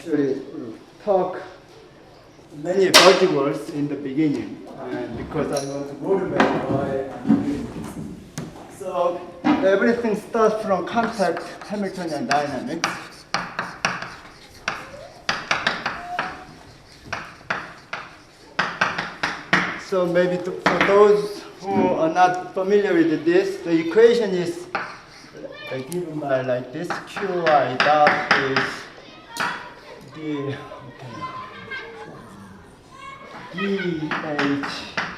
actually talk many buzzwords in the beginning, and because I want to motivate why I'm doing this. So everything starts from contact Hamiltonian dynamics. So maybe for those who are not familiar with this, the equation is given by like this: Qi dot is dH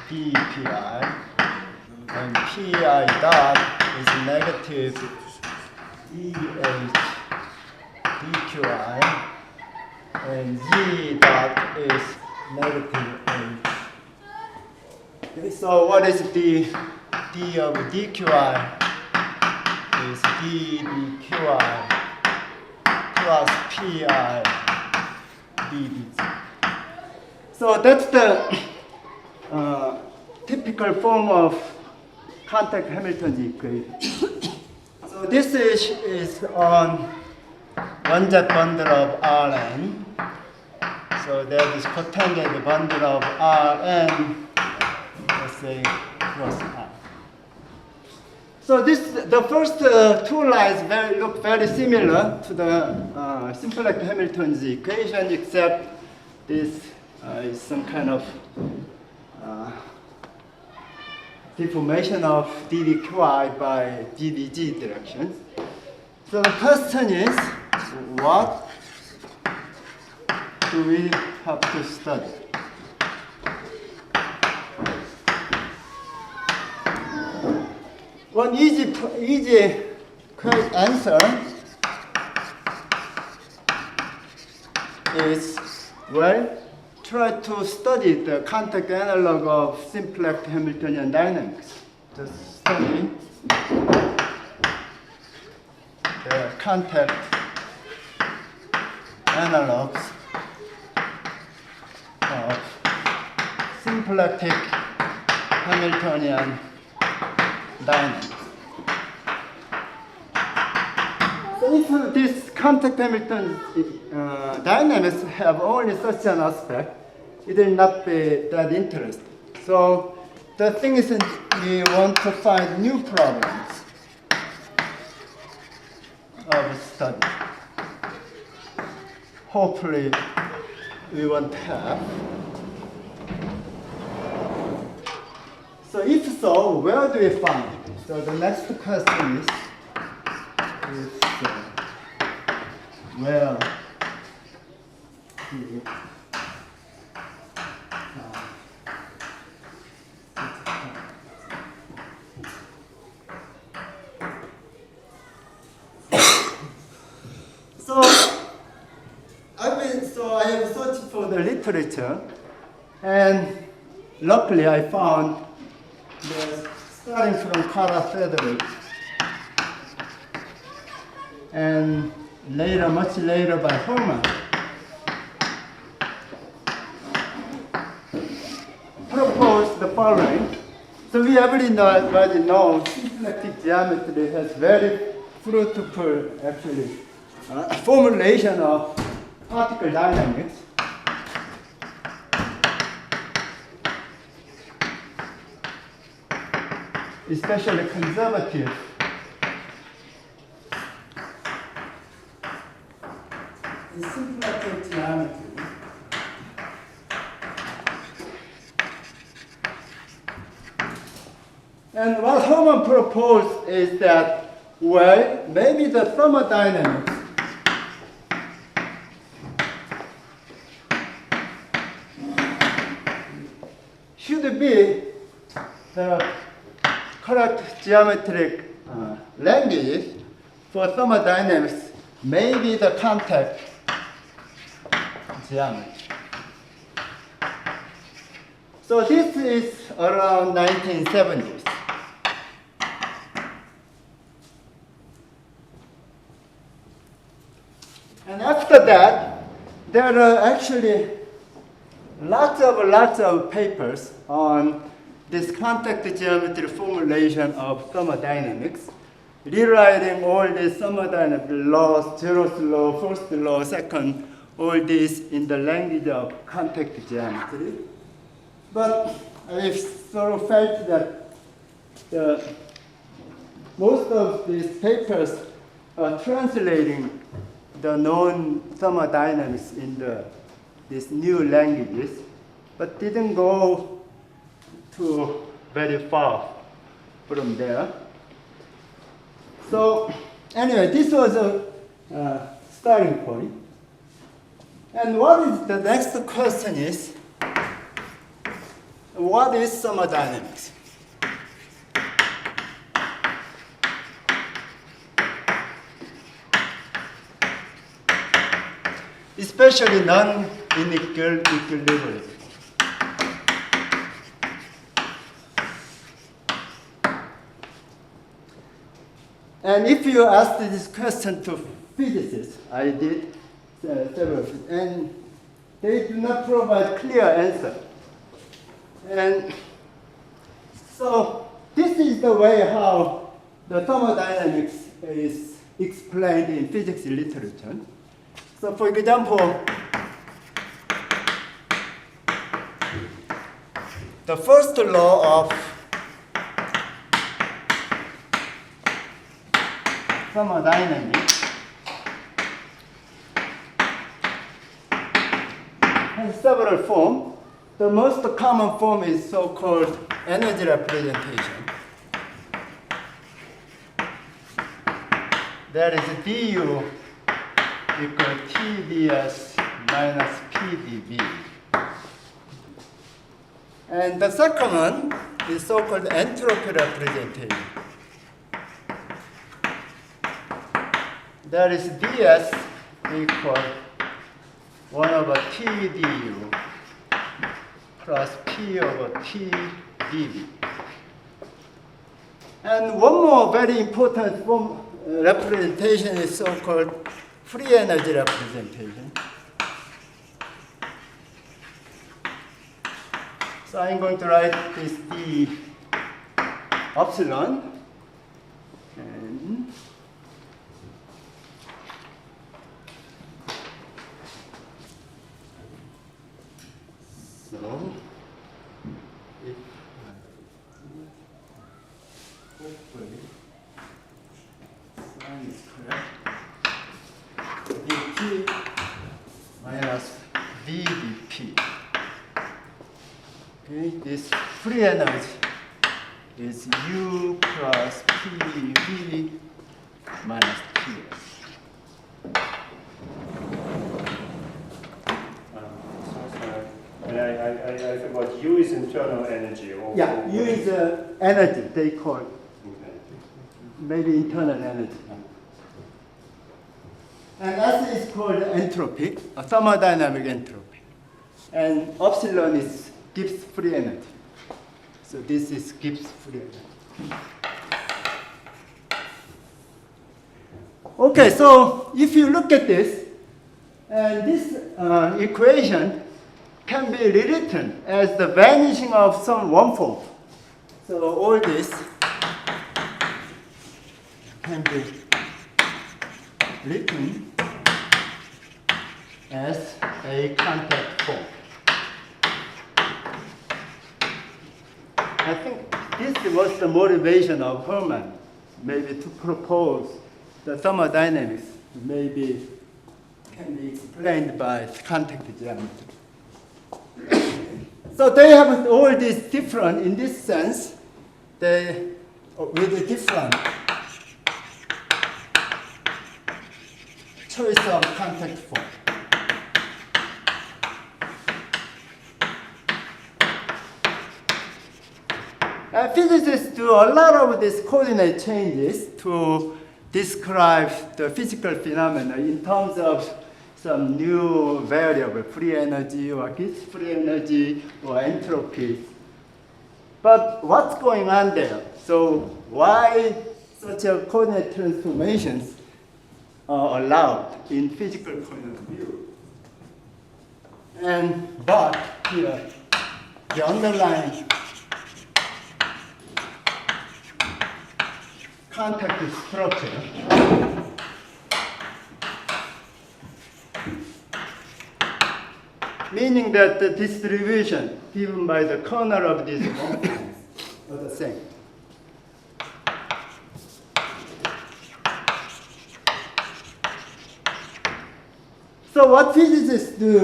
dPi, and Pi dot is negative dH dQi, and Z dot is negative H. So what is d of dQi? Is d dQi plus Pi dBz. So that's the typical form of contact Hamilton equation. So this is on one-jet bundle of Rn. So there is cotangent bundle of Rn, let's say cross R. So the first two lines look very similar to the symplecto-Hamilton's equation, except this is some kind of deformation of dDqi by dDg directions. So the question is, what do we have to study? One easy answer is, well, try to study the contact analog of simplex Hamiltonian dynamics. Just study the contact analogs of symplectic Hamiltonian dynamics. So if this contact Hamilton dynamics have only such an aspect, it will not be that interesting. So the thing is, we want to find new problems of study. Hopefully, we won't have. So if so, where do we find it? So the next question is where do we So I have searched for the literature, and luckily I found starting from Carl Frederick, and later, much later by Hermann, proposed the following. So we already know symplectic geometry has very fruitful, actually, formulation of particle dynamics. Especially conservative in symplectic geometry. And what Hermann proposed is that, well, maybe the thermodynamics should be the correct geometric language for thermodynamics, maybe the contact geometry. So this is around 1970s. And after that, there are actually lots of papers on this contact geometry formulation of thermodynamics, rewriting all these thermodynamic laws, Zeroth law, first law, second, all this in the language of contact geometry. But I sort of felt that most of these papers are translating the known thermodynamics in these new languages, but didn't go too very far from there. So anyway, this was a starting point. And what is the next question is, what is thermodynamics? Especially non-equilibrium. And if you ask this question to physicists, I did several, and they do not provide clear answer. And so this is the way how the thermodynamics is explained in physics literature. So for example, the first law of thermodynamics has several forms. The most common form is so-called energy representation. That is du equal TdS minus PdV. And the second one is so-called entropy representation. That is ds equal 1 over T du plus P over T dV. And one more very important form representation is so-called free energy representation. So I'm going to write this d epsilon. And so if hopefully sign is correct, dt minus v dp. Okay, this free energy is U plus PV minus TS. I forgot, U is internal energy. Yeah, U is energy, they call it. Maybe internal energy. And S is called entropy, a thermodynamic entropy. And epsilon is Gibbs free energy. So this is Gibbs free energy. Okay, so if you look at this, and this equation can be rewritten as the vanishing of some one form. So all this can be written as a contact form. I think this was the motivation of Hermann, maybe to propose the thermodynamics maybe can be explained by contact geometry. So they have all these different, in this sense, they with a different choice of contact form. Physicists do a lot of these coordinate changes to describe the physical phenomena in terms of some new variable, free energy or Gibbs free energy or entropy. But what's going on there? So why such a coordinate transformations are allowed in physical point of view? But here, the underlying contact structure meaning that the distribution given by the kernel of these functions are the same. So what physicists do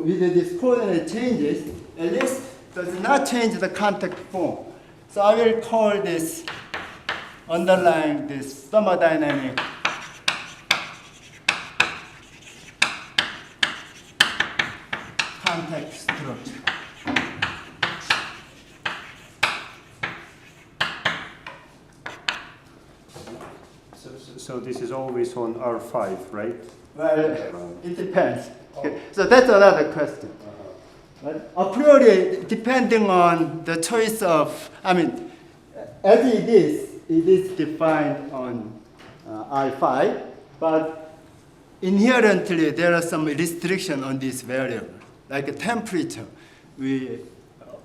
with these coordinate changes, at least does not change the contact form. So I will call this, underlying this thermodynamic contact structure. So this is always on R5, right? Well, it depends. Okay. So that's another question. But a priori, depending on the choice of, I mean, as it is defined on I5, but inherently there are some restriction on this variable. Like temperature, we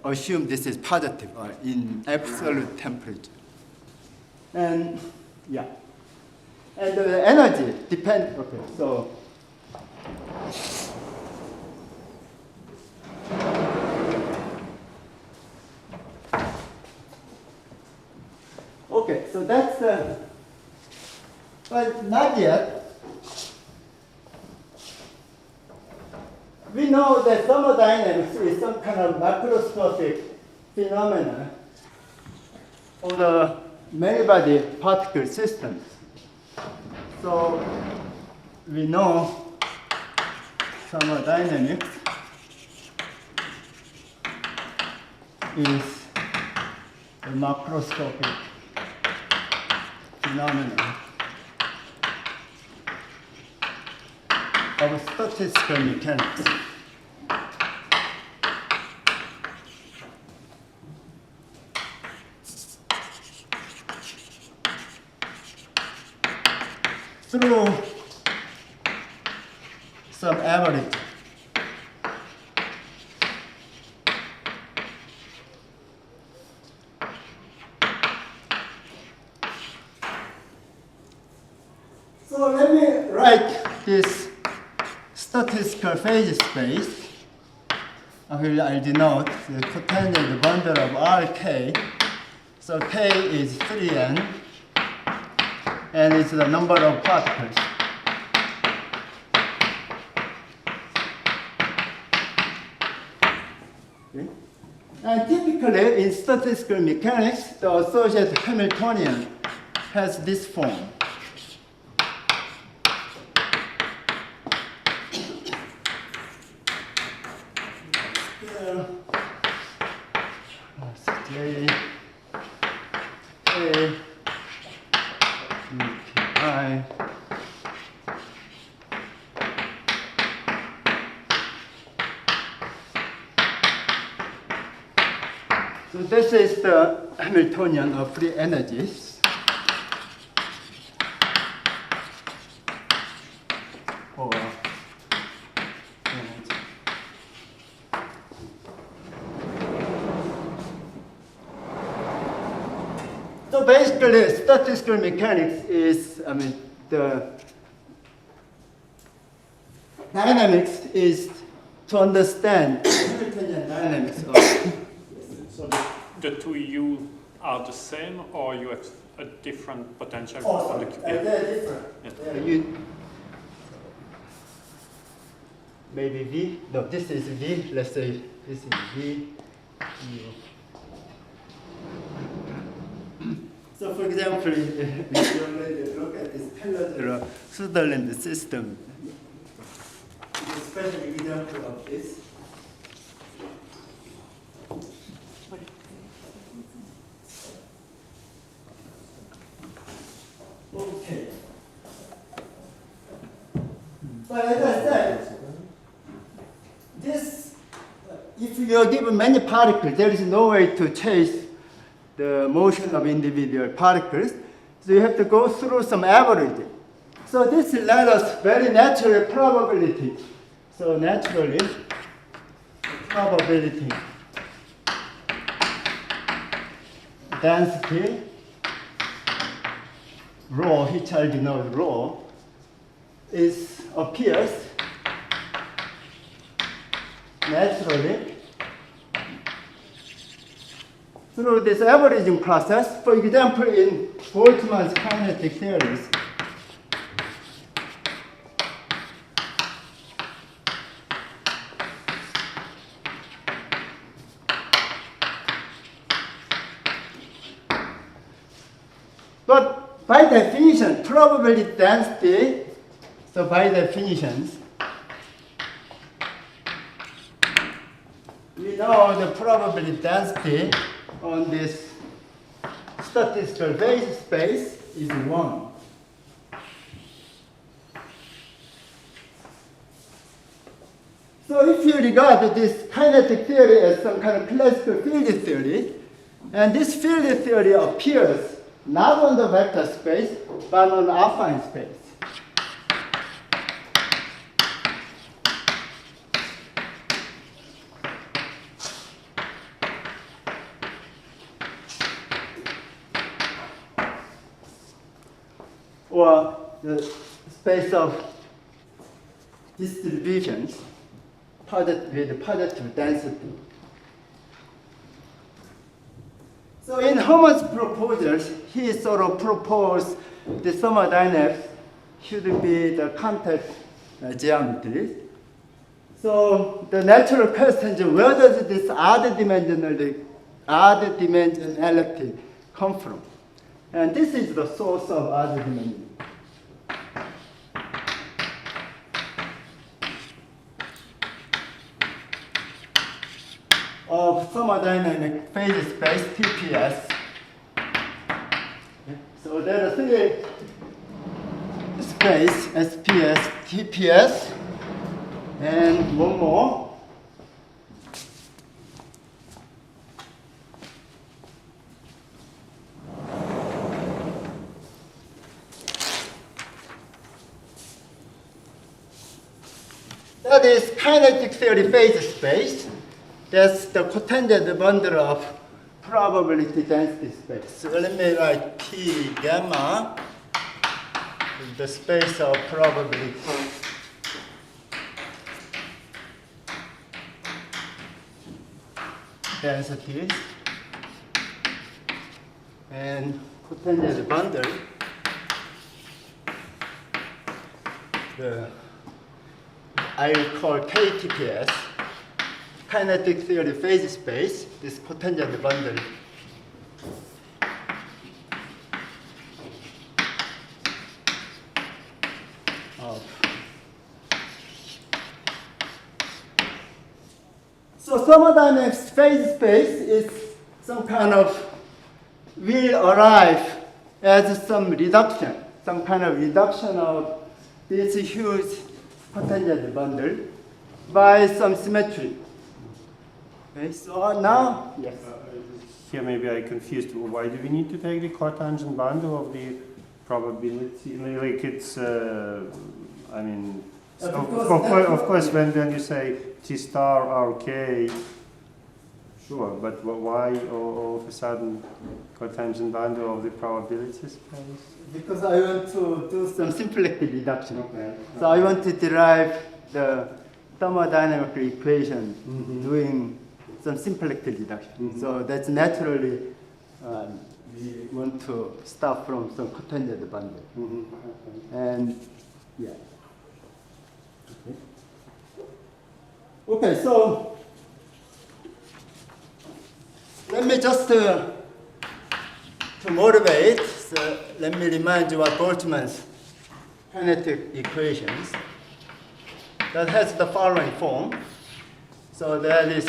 assume this is positive or in absolute temperature. And yeah. And the energy depends, okay, so. Okay, so that's, but not yet. We know that thermodynamics is some kind of macroscopic phenomenon for the many-body particle systems. So we know thermodynamics is a macroscopic phenomenon of statistical mechanics. Through some average. So let me write this statistical phase space. I'll denote the cotangent bundle of RK. So K is 3n. And it's the number of particles. Okay. And typically in statistical mechanics, the associated Hamiltonian has this form. J, A, I. So this is the Hamiltonian of free energies. For energy. So basically, statistical mechanics is, the dynamics is to understand Hamiltonian dynamics of. So the two U are the same, or you have a different potential? Oh, for the they're different. Yeah. Maybe V. No, this is V. Let's say this is V. So, for example, if you already look at this Taylor-Sutherland system, it's a special example of this. Okay. But as I said, this, if you are given many particles, there is no way to chase the motion of individual particles. So you have to go through some average. So this let us very natural probability. So naturally, probability density rho, which I denote rho, appears naturally through this averaging process. For example, in Boltzmann's kinetic theories, but by definition, probability density, so by definitions, we know the probability density on this statistical phase space is 1. So if you regard this kinetic theory as some kind of classical field theory, and this field theory appears not on the vector space, but on affine space. Or the space of distributions with positive density. So in Hermann's proposals, he sort of proposed the thermodynamics should be the contact geometry. So the natural question is, where does this odd dimensionality come from? And this is the source of odd dimension. Of thermodynamic phase space TPS. So there are three space SPS, TPS, and one more. That is kinetic theory phase space. That's the cotangent bundle of probability density space. So let me write P gamma, the space of probability densities, and cotangent bundle, I will call KTPS. Kinetic theory phase space, this cotangent bundle. So thermodynamics phase space is some kind of, will arrive as some reduction, some kind of reduction of this huge cotangent bundle by some symmetry. Okay, so now, yes. Here maybe I confused. Why do we need to take the cotangent bundle of the probability? Like it's, I mean, so of course when you say T star RK, sure, but why all of a sudden cotangent bundle of the probability space? Because I want to do some symplectic reduction. Okay. So I want to derive the thermodynamic equation doing some symplectic reduction. So that's naturally, we want to start from some cotangent bundle. And yeah. Okay, so let me just to motivate, so let me remind you what Boltzmann's kinetic equations that has the following form. So that is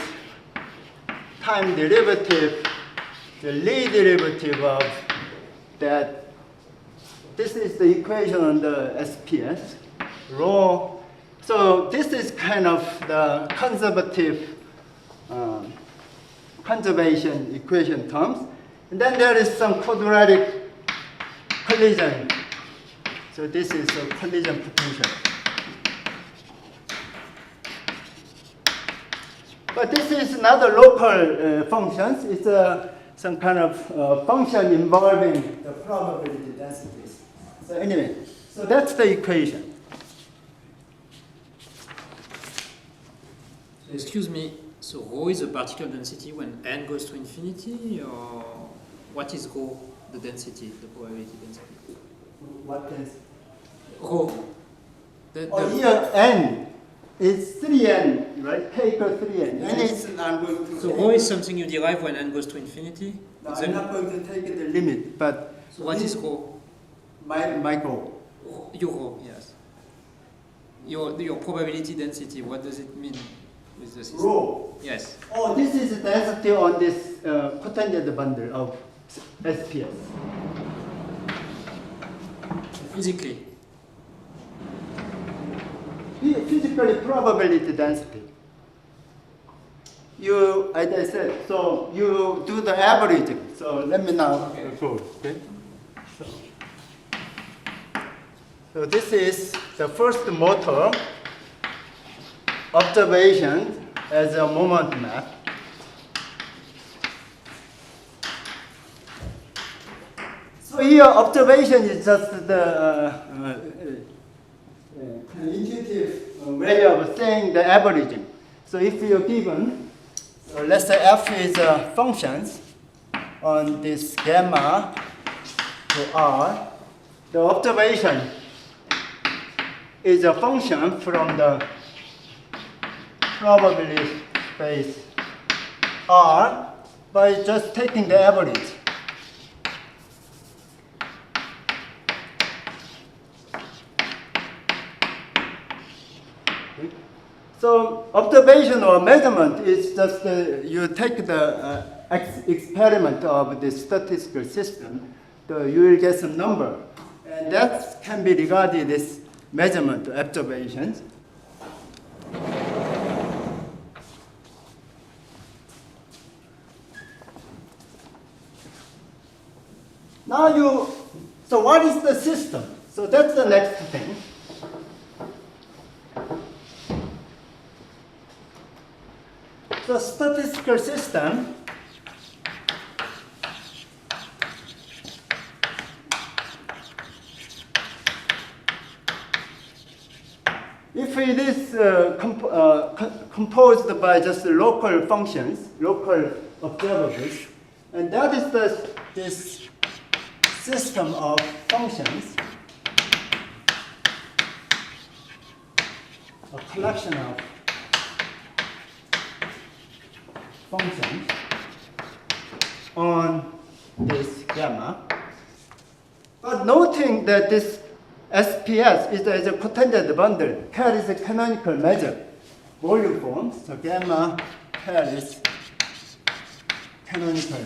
time derivative, the Lie derivative of that. This is the equation on the SPS, rho. So this is kind of the conservative conservation equation terms. And then there is some quadratic collision. So this is a collision potential. But this is not a local functions. It's some kind of function involving the probability densities. So anyway, so that's the equation. Excuse me, so rho is a particle density when n goes to infinity, or what is rho, the density, the probability density? What is? Rho. Oh, here n is 3n, right? K equals 3n. N is I'm going to. So rho is something you derive when n goes to infinity? No, I'm not going to take the limit, but. So what is rho? My goal. Your rho, yes. Your probability density, what does it mean with the system? Rho. Yes. Oh, this is the density on this cotangent bundle of SPS. Physically. Physically probability density. You, as I said, so you do the averaging. So let me now go. Okay. So this is the first motor observation as a moment map. So here observation is just the intuitive way of saying the averaging. So if you're given, so let's say f is functions on this gamma to r, the observation is a function from the probability space R by just taking the average. So observation or measurement is just you take the experiment of the statistical system, so you will get some number, and that can be regarded as measurement observations. Now so what is the system? So that's the next thing. The statistical system if it is composed by just local functions, local observables, and that is this system of functions, a collection of functions on this gamma. But noting that this SPS is a cotangent bundle, carries a canonical measure, volume forms, so gamma carries canonical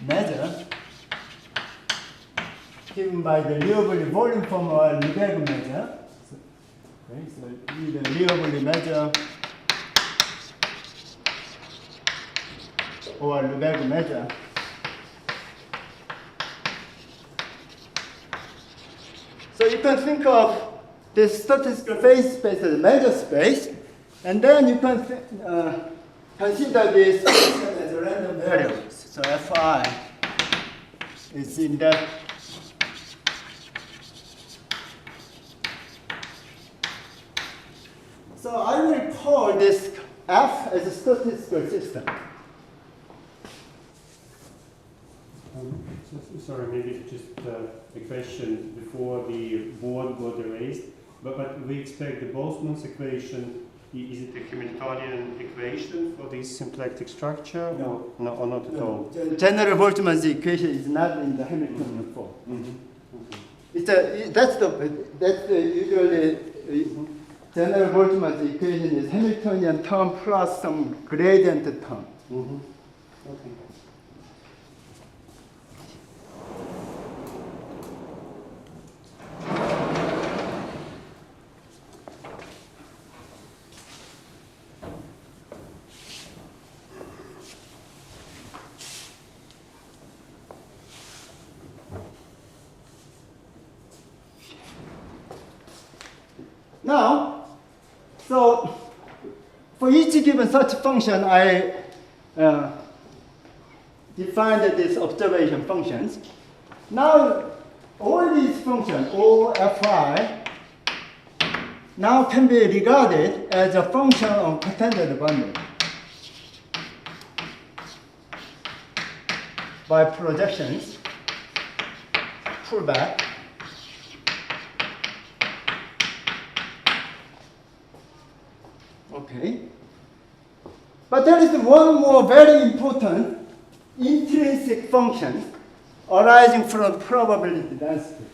measure given by the Liouville volume form or Lebesgue measure. So either Liouville measure or Lebesgue measure. So you can think of this statistical phase space as a measure space, and then you can consider this as a random variables. So Fi is in that. So I will call this F as a statistical system. Sorry, maybe just a question before the board got erased. But we expect the Boltzmann's equation. Is it a Hamiltonian equation for this symplectic structure, No. or not at all? General Boltzmann's equation is not in the Hamiltonian form. Mm-hmm. That's the usually general Boltzmann's equation is Hamiltonian term plus some gradient term. Mm-hmm. Okay. Now, so for each given such function, I defined these observation functions. Now, all these functions, O, Fi, now can be regarded as a function of cotangent bundle by projections, pullback. Okay. But there is one more very important intrinsic function arising from probability density.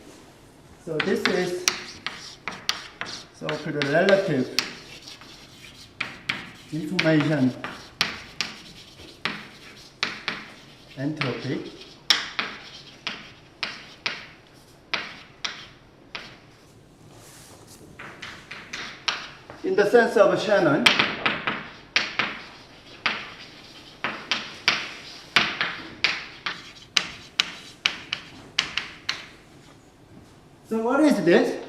So this is so-called relative information entropy. In the sense of Shannon, so what is this?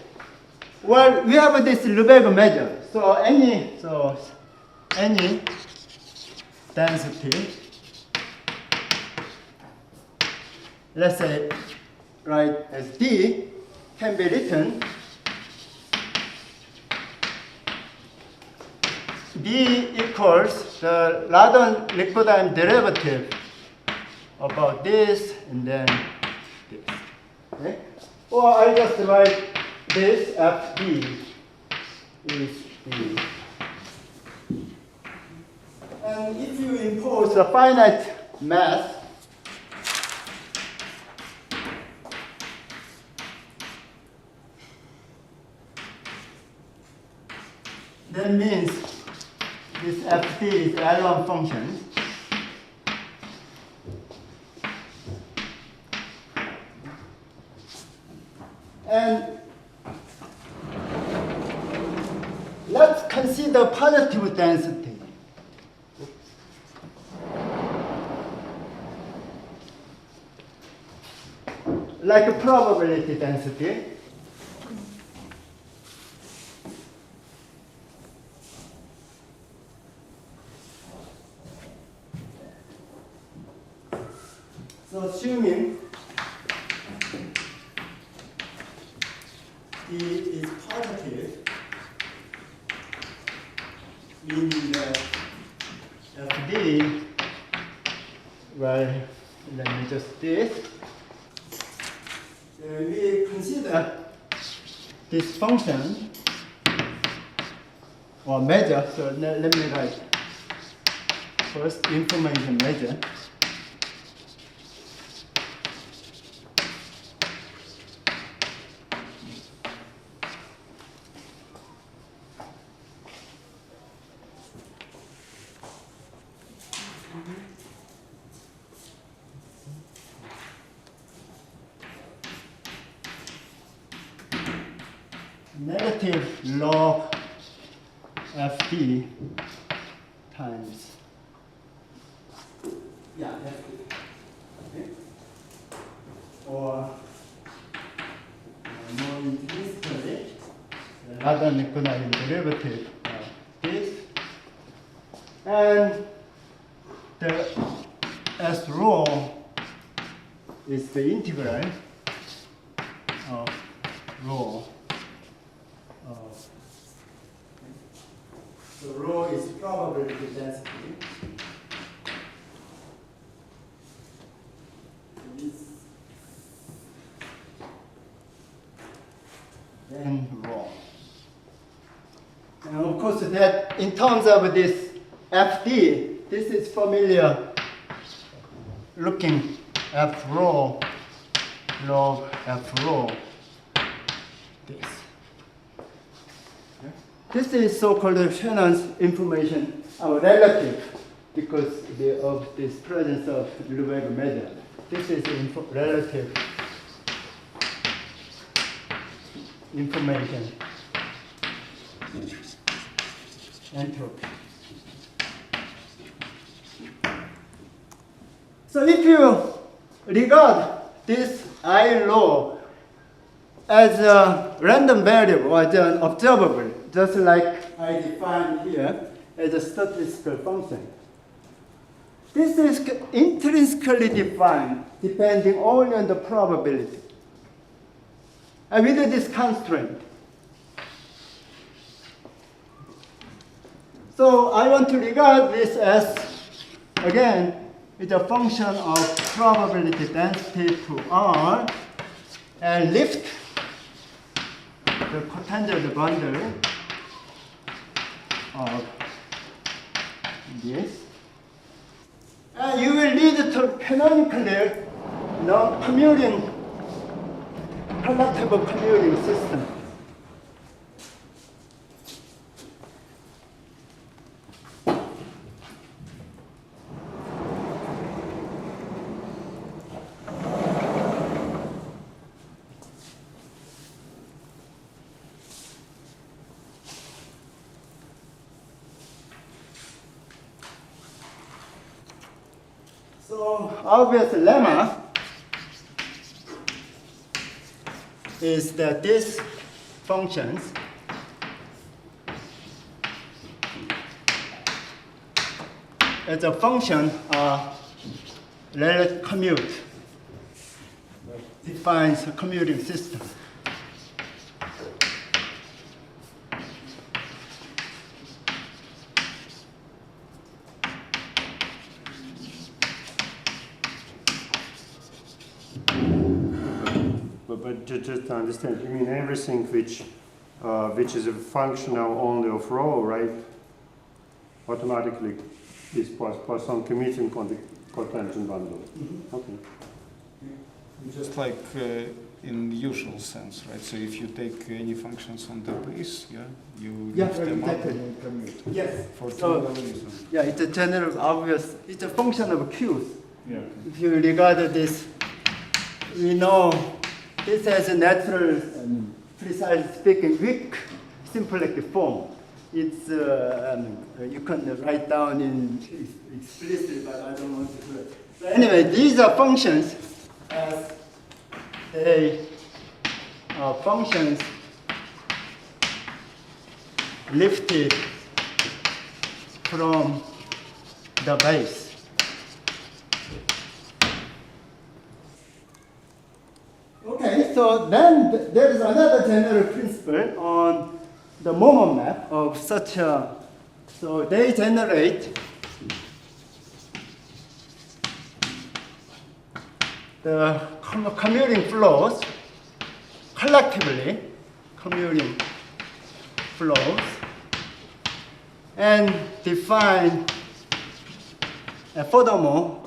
Well, we have this Lebesgue measure. So any density, let's say, right, as D, can be written D equals the Radon-Liquidine derivative about this and then this. Okay? Or I just write this FD is D. And if you impose a finite mass, that means this FD is L1 function. And let's consider positive density. Like a probability density. So assuming D is positive, meaning that FD, well, let me just this. We consider this function or measure. So let me write first information measure. Negative log FD times, yeah, FD, okay? Or more intrinsically, rather than Liquidine derivative of this, and the S rho is the integral of rho. So rho is probability density. Then rho. And of course, that in terms of this FD, this is familiar looking F rho log F rho. This. This is so-called Shannon's information, relative, because of this presence of Lebesgue measure. This is relative information entropy. So if you regard this I law as a random variable or as an observable, just like I defined here as a statistical function, this is intrinsically defined depending only on the probability. And with this constraint, So I want to regard this as, again, it's a function of probability density to R and lift the cotangent bundle of this. And you will lead to canonically non-commuting, collectible commuting system. So obvious lemma is that these functions as a function of relative commute defines a commuting system. But just to understand, you mean everything which is a functional only of rho, right? Automatically is Poisson commuting on the cotangent bundle. Mm-hmm. Okay. Just like in the usual sense, right? So if you take any functions on the base, you lift them up exactly. and commute. Yes. For So, two reasons. yeah, it's a general obvious, it's a function of Q's. Yeah. If you regard this, we know this has a natural, precisely speaking, weak symplectic form. It's, you can write down in explicitly, but I don't want to do it. So anyway, these are functions as they are functions lifted from the base. Okay, so then there is another general principle on the moment map of such a, so they generate the commuting flows collectively, commuting flows, and define, furthermore,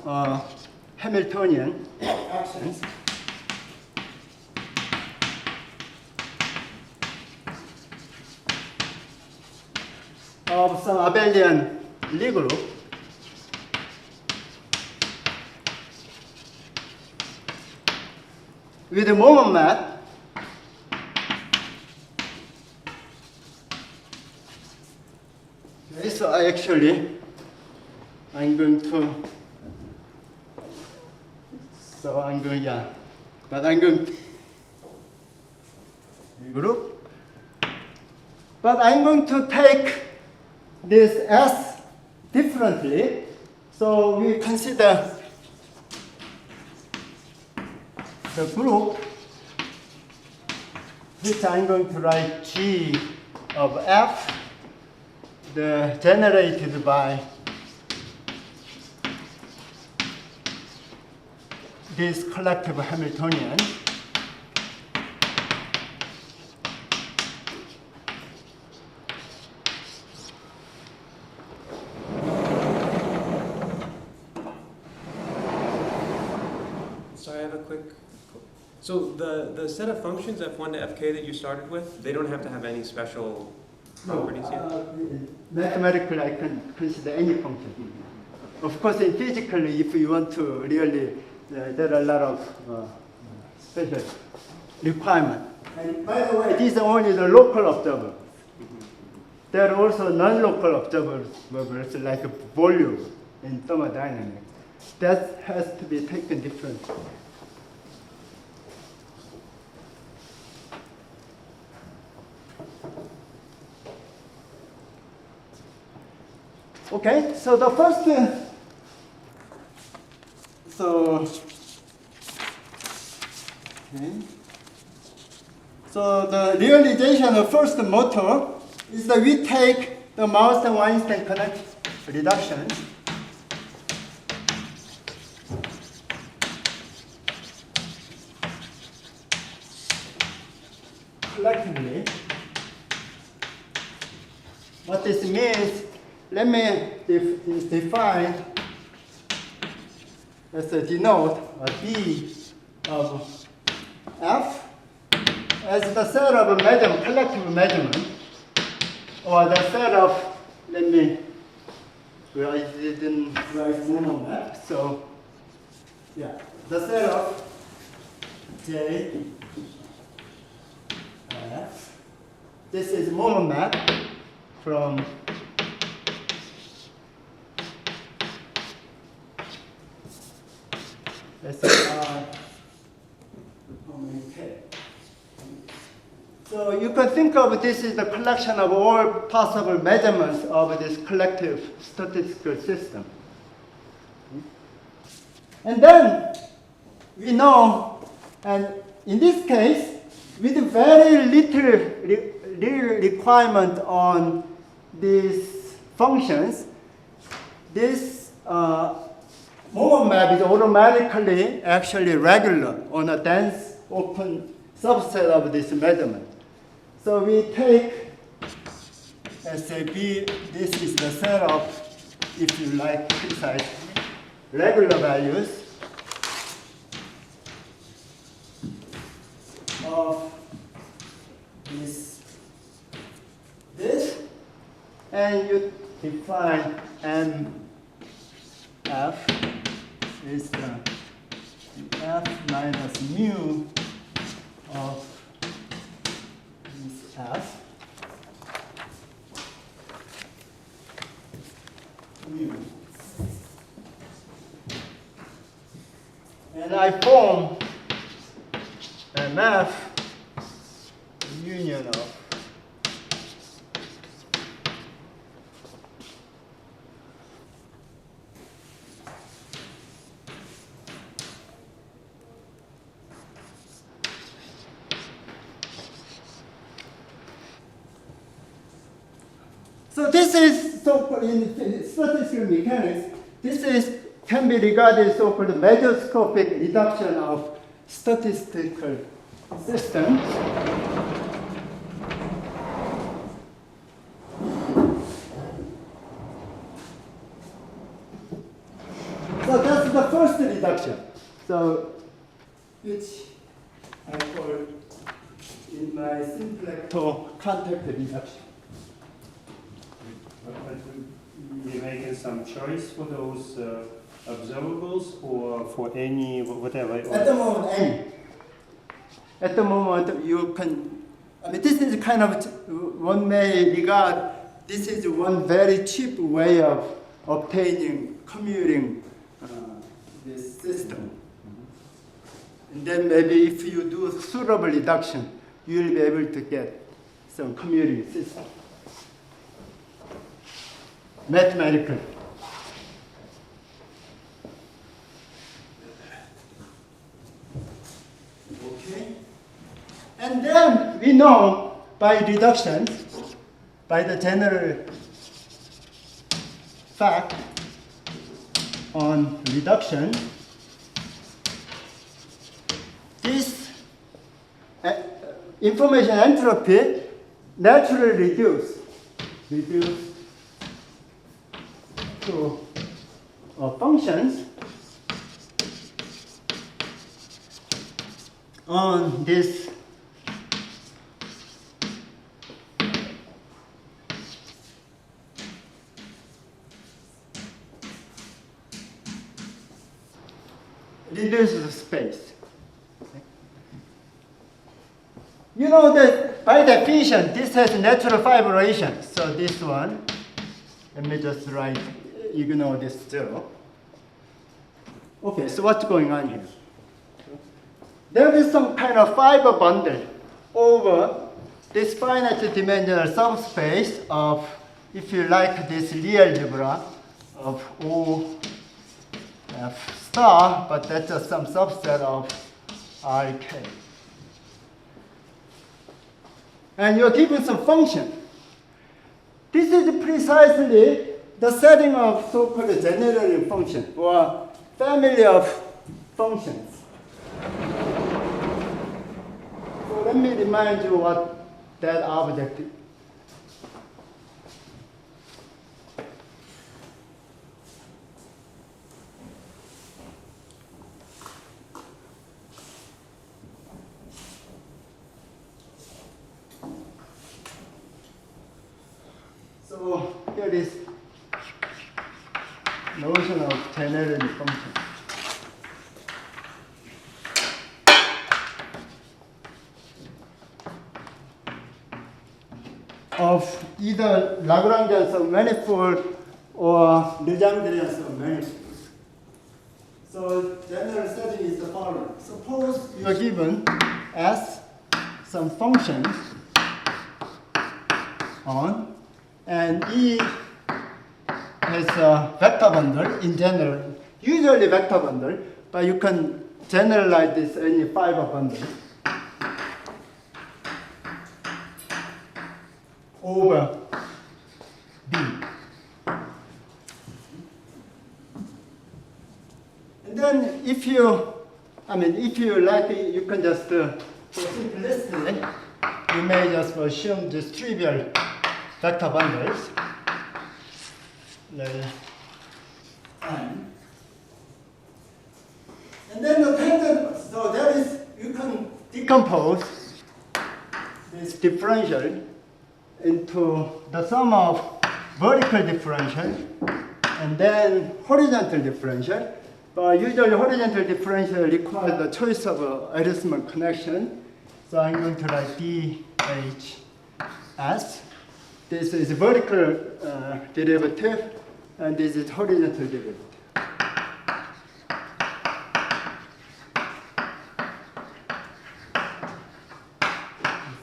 Hamiltonian actions. Of some abelian Lie group with a moment map okay, so I'm going to group, but I'm going to take this S differently. So we consider the group which I'm going to write G of F, generated by this collective Hamiltonian. So the set of functions f1 to fk that you started with, they don't have to have any special properties yet? Mathematically, I can consider any function. Of course, physically, if you want to really, there are a lot of special requirements. And by the way, these are only the local observers. There are also non-local observers like volume in thermodynamics. That has to be taken differently. Okay, so the first, so the realization of first motor is that we take the Marsden-Weinstein connect reductions. Collectively, what this means, let me define, let's denote a B of F as the set of measurement, collective measurement, or the set of, let me write it in right moment map. So, yeah, the set of J F. This is moment map from let's say R K. So you can think of this as the collection of all possible measurements of this collective statistical system. And then we know, and in this case, with very little requirement on these functions, this moment map is automatically actually regular on a dense open subset of this measurement. So we take, let's say B, this is the set of, if you like precisely, regular values of this, and you define MF is the F minus mu of this F mu. And I form MF union of so this is so-called in statistical mechanics, can be regarded as so-called measoscopic reduction of statistical systems. So that's the first reduction. So which I call in my symplecto-contact reduction. You're making some choice for those observables or for any, whatever? At the moment, any. At the moment, you can, I mean, this is kind of, one may regard, this is one very cheap way of obtaining, commuting this system. And then maybe if you do suitable reduction, you will be able to get some commuting system. Mathematically. Okay. And then we know by reduction, by the general fact on reduction, this information entropy naturally reduce to functions on this reduced space. You know that by definition, this has natural fibration. So this one, let me just write, ignore this 0. Okay, so what's going on here? There is some kind of fiber bundle over this finite dimensional subspace of, if you like, this Lie algebra of O F star, but that's just some subset of RK. And you're given some function. This is precisely the setting of so-called generating function or family of functions. So let me remind you what that object is. So here is notion of generating function. Of either Lagrangian submanifold or Legendre submanifold. So general setting is the following. Suppose you are given S some functions on, and E has a vector bundle in general, usually vector bundle, but you can generalize this any fiber bundle over B. And then if you like it, you can just, for simplicity, you may just assume just trivial vector bundles. And then the tangent, so that is, you can decompose this differential into the sum of vertical differential and then horizontal differential. But usually horizontal differential requires the choice of arithmetic connection. So I'm going to write DHS. This is vertical derivative, and this is horizontal derivative.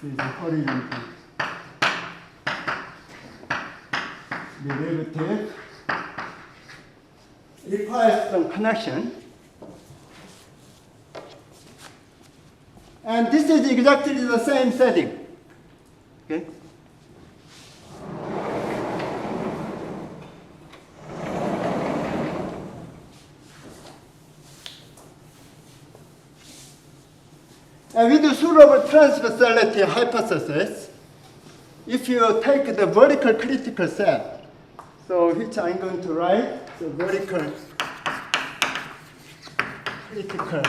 This is a horizontal derivative. It requires some connection. And this is exactly the same setting. Okay? And with the suitable transversality hypothesis, if you take the vertical critical set, so which I'm going to write, the vertical critical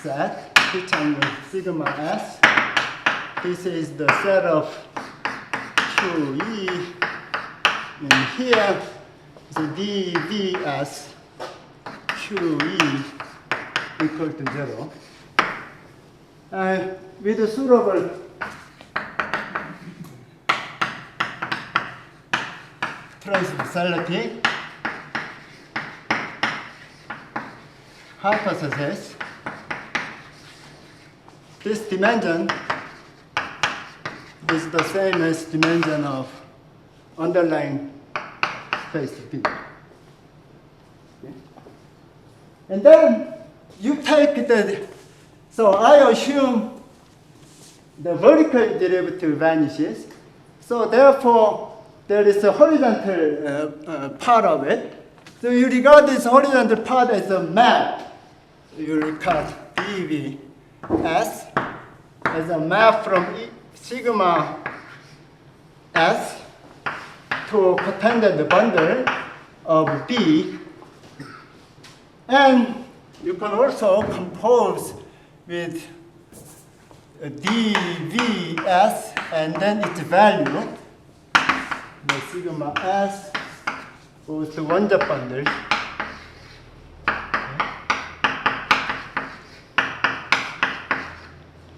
set, which I'm going to sigma S. This is the set of QE in here, the DVS QE equal to 0. With a suitable transversality hypothesis, this dimension is the same as dimension of underlying space B. Okay. And then you take the, so I assume the vertical derivative vanishes. So therefore, there is a horizontal part of it. So you regard this horizontal part as a map. You regard DVS as a map from sigma S to cotangent bundle of B. And you can also compose with DVS and then its value. The sigma S goes to one-jet bundle.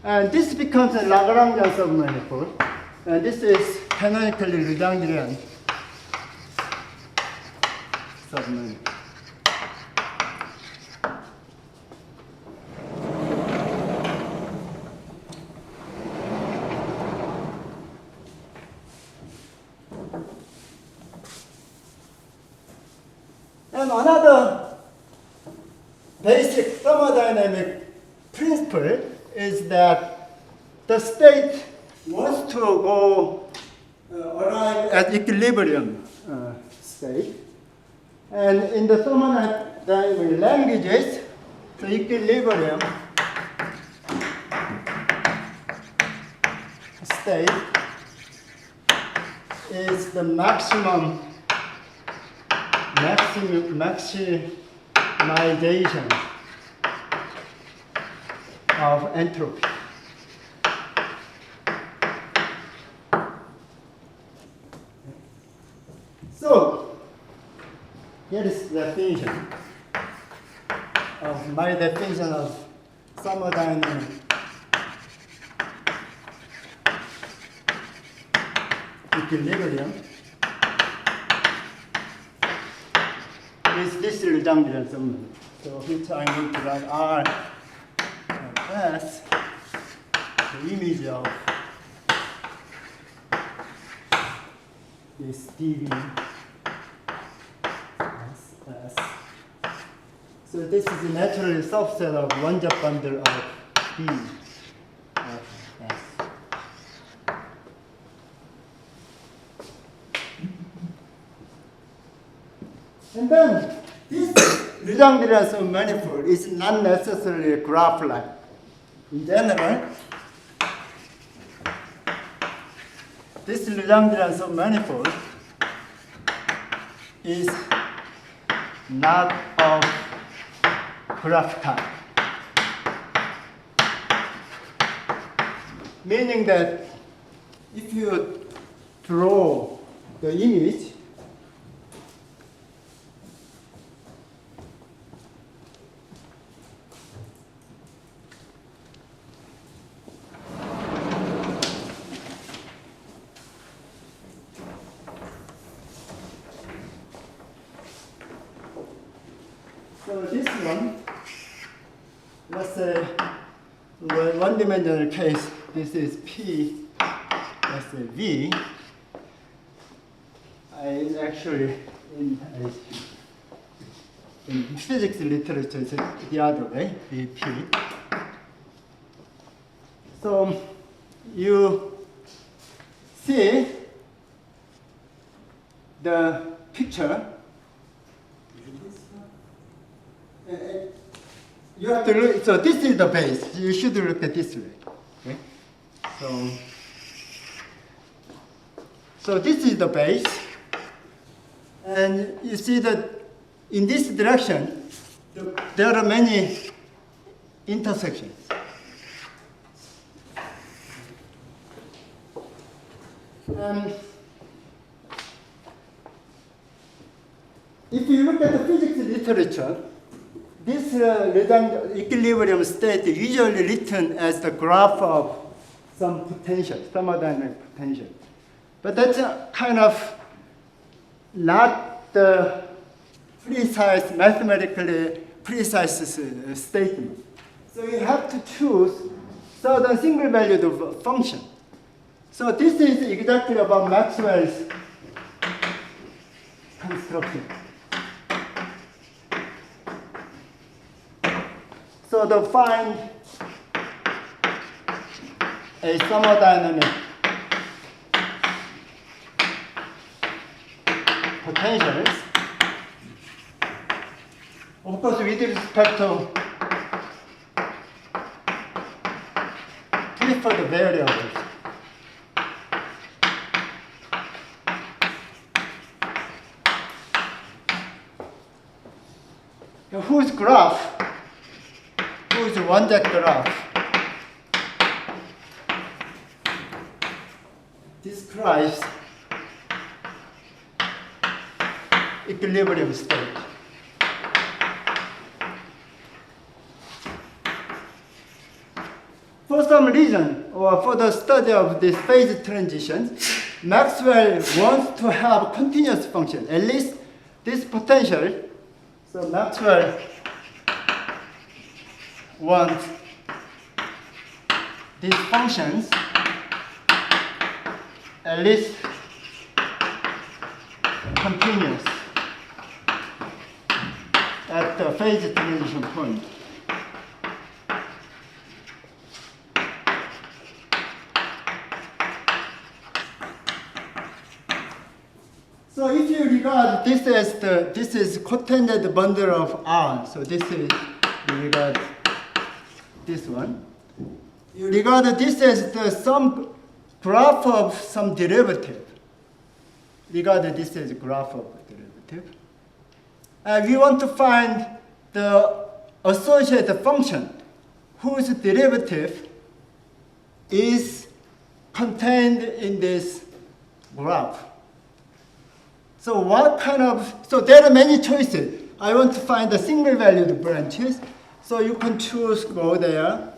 And this becomes a Lagrangian submanifold. And this is canonically Legendre submanifold. And another basic thermodynamic principle is that the state wants to go arrive at equilibrium state. And in the thermodynamic languages, the equilibrium state is the maximization of entropy. So, here is the definition of my definition of thermodynamic equilibrium is this Lagrangian summation. So which I need to write R as the image of this dV S. So this is naturally a subset of one-jet bundle of B of S. And then this Lagrangian manifold is not necessarily graph-like. In general, this Lagrangian manifold is not of graph type. Meaning that if you draw the image, so this one, let's say, one-dimensional case, this is P, let's say V. I actually, in physics literature, it's the other way, VP. So you see the picture. You have to look, so this is the base. You should look at this way. Okay? So this is the base. And you see that in this direction, there are many intersections. If you look at the physics literature, this equilibrium state is usually written as the graph of some potential, thermodynamic potential. But that's kind of not the precise, mathematically precise statement. So you have to choose certain single-valued function. So this is exactly about Maxwell's construction. So to find a thermodynamic potentials, of course with respect to preferred variables. Whose graph? Whose one-jet graph describes equilibrium state. For some reason, or for the study of this phase transition, Maxwell wants to have continuous function, at least this potential. So Maxwell wants these functions at least continuous at the phase transition point. So if you regard this as this is cotangent bundle of R, so this is, you regard this one. You regard this as some graph of some derivative. Regard this as graph of derivative. And we want to find the associated function whose derivative is contained in this graph. So what kind of, so there are many choices. I want to find the single valued branches. So you can choose, go there.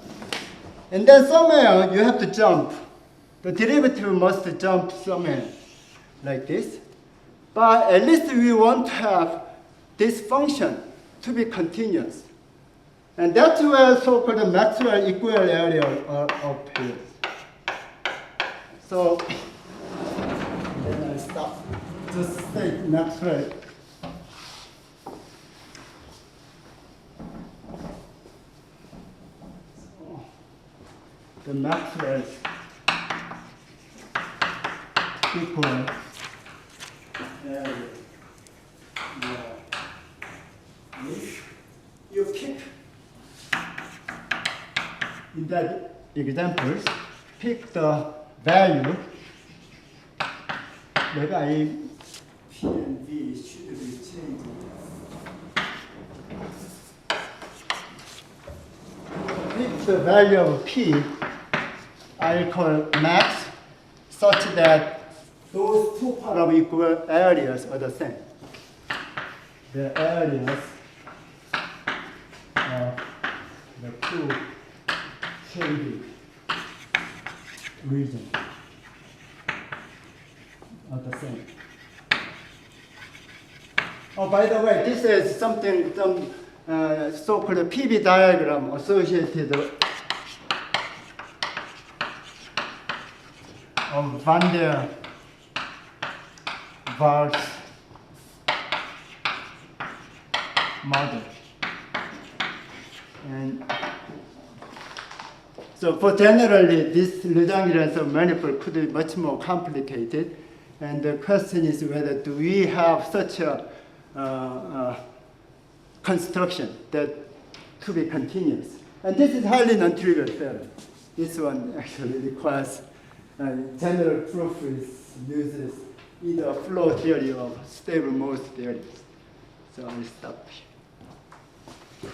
And then somewhere you have to jump. The derivative must jump somewhere like this. But at least we want to have this function to be continuous. And that's where so-called Maxwell equivalent area appears. So then I stop. Just state Maxwell. So the Maxwell equivalent area. You pick, in that example, pick the value. maybe P and V should be changed. Pick the value of P, I call max, such that those two part of equal areas are the same. The areas of the two shaded regions are the same. Oh, by the way, this is something, some so-called PV diagram associated of Van der Waals model. And so for generally, this Lagrange manifold could be much more complicated. And the question is whether do we have such a construction that to be continuous. And this is highly non-trivial theorem. This one actually requires general proof uses either flow theory or stable mode theory. So I'll stop here.